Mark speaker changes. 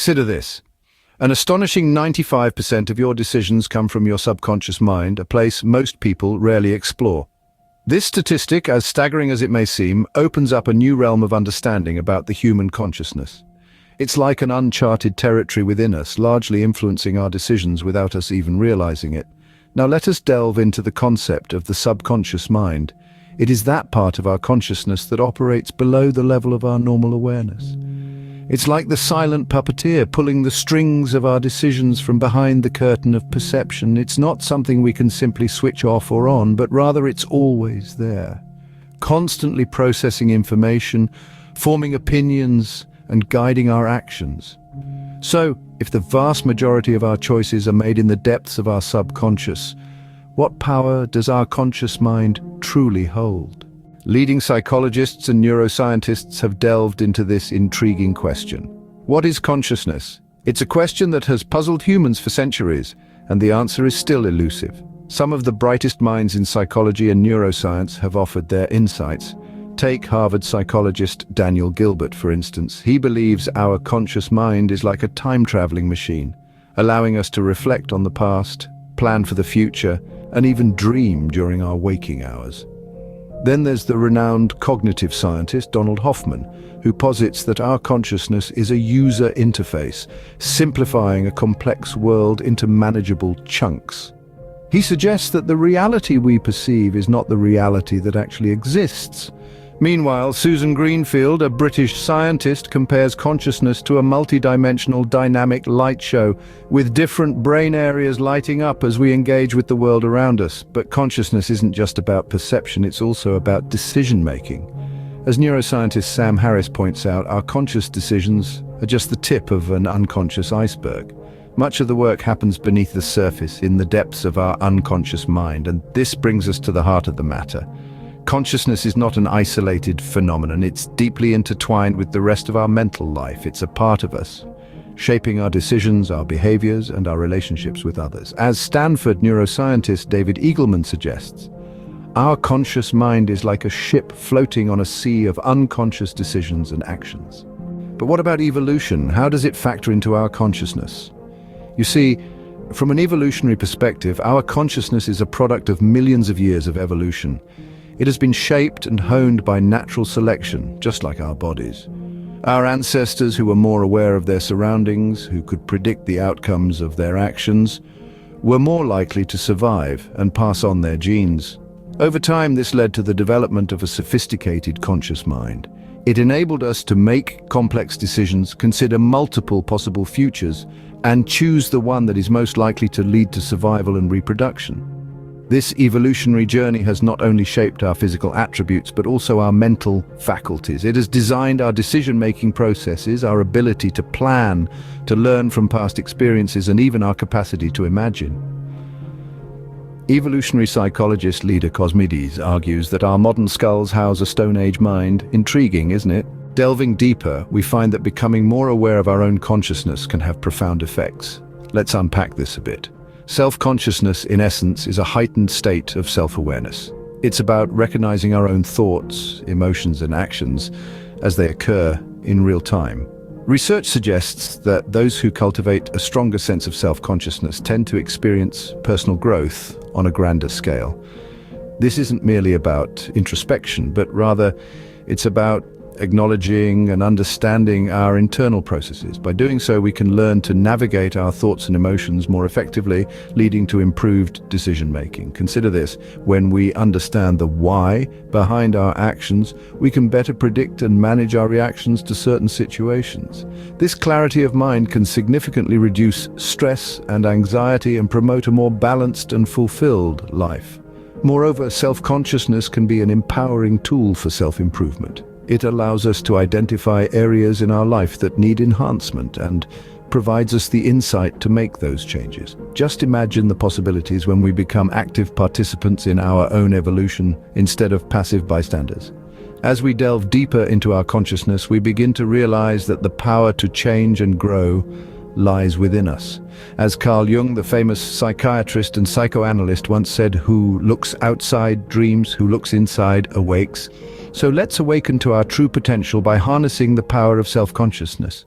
Speaker 1: Consider this. An astonishing 95% of your decisions come from your subconscious mind, a place most people rarely explore. This statistic, as staggering as it may seem, opens up a new realm of understanding about the human consciousness. It's like an uncharted territory within us, largely influencing our decisions without us even realizing it. Now let us delve into the concept of the subconscious mind. It is that part of our consciousness that operates below the level of our normal awareness. It's like the silent puppeteer pulling the strings of our decisions from behind the curtain of perception. It's not something we can simply switch off or on, but rather it's always there, constantly processing information, forming opinions, and guiding our actions. So, if the vast majority of our choices are made in the depths of our subconscious, what power does our conscious mind truly hold? Leading psychologists and neuroscientists have delved into this intriguing question. What is consciousness? It's a question that has puzzled humans for centuries, and the answer is still elusive. Some of the brightest minds in psychology and neuroscience have offered their insights. Take Harvard psychologist Daniel Gilbert, for instance. He believes our conscious mind is like a time-traveling machine, allowing us to reflect on the past, plan for the future, and even dream during our waking hours. Then there's the renowned cognitive scientist Donald Hoffman, who posits that our consciousness is a user interface, simplifying a complex world into manageable chunks. He suggests that the reality we perceive is not the reality that actually exists. Meanwhile, Susan Greenfield, a British scientist, compares consciousness to a multidimensional dynamic light show, with different brain areas lighting up as we engage with the world around us. But consciousness isn't just about perception, it's also about decision-making. As neuroscientist Sam Harris points out, our conscious decisions are just the tip of an unconscious iceberg. Much of the work happens beneath the surface, in the depths of our unconscious mind, and this brings us to the heart of the matter. Consciousness is not an isolated phenomenon. It's deeply intertwined with the rest of our mental life. It's a part of us, shaping our decisions, our behaviors, and our relationships with others. As Stanford neuroscientist David Eagleman suggests, our conscious mind is like a ship floating on a sea of unconscious decisions and actions. But what about evolution? How does it factor into our consciousness? You see, from an evolutionary perspective, our consciousness is a product of millions of years of evolution. It has been shaped and honed by natural selection, just like our bodies. Our ancestors, who were more aware of their surroundings, who could predict the outcomes of their actions, were more likely to survive and pass on their genes. Over time, this led to the development of a sophisticated conscious mind. It enabled us to make complex decisions, consider multiple possible futures, and choose the one that is most likely to lead to survival and reproduction. This evolutionary journey has not only shaped our physical attributes, but also our mental faculties. It has designed our decision-making processes, our ability to plan, to learn from past experiences, and even our capacity to imagine. Evolutionary psychologist Leda Cosmides argues that our modern skulls house a Stone Age mind. Intriguing, isn't it? Delving deeper, we find that becoming more aware of our own consciousness can have profound effects. Let's unpack this a bit. Self-consciousness, in essence, is a heightened state of self-awareness. It's about recognizing our own thoughts, emotions, and actions as they occur in real time. Research suggests that those who cultivate a stronger sense of self-consciousness tend to experience personal growth on a grander scale. This isn't merely about introspection, but rather it's about acknowledging and understanding our internal processes. By doing so, we can learn to navigate our thoughts and emotions more effectively, leading to improved decision-making. Consider this: when we understand the why behind our actions, we can better predict and manage our reactions to certain situations. This clarity of mind can significantly reduce stress and anxiety and promote a more balanced and fulfilled life. Moreover, self-consciousness can be an empowering tool for self-improvement. It allows us to identify areas in our life that need enhancement and provides us the insight to make those changes. Just imagine the possibilities when we become active participants in our own evolution instead of passive bystanders. As we delve deeper into our consciousness, we begin to realize that the power to change and grow lies within us. As Carl Jung, the famous psychiatrist and psychoanalyst, once said, "Who looks outside dreams, who looks inside awakes." So let's awaken to our true potential by harnessing the power of self-consciousness.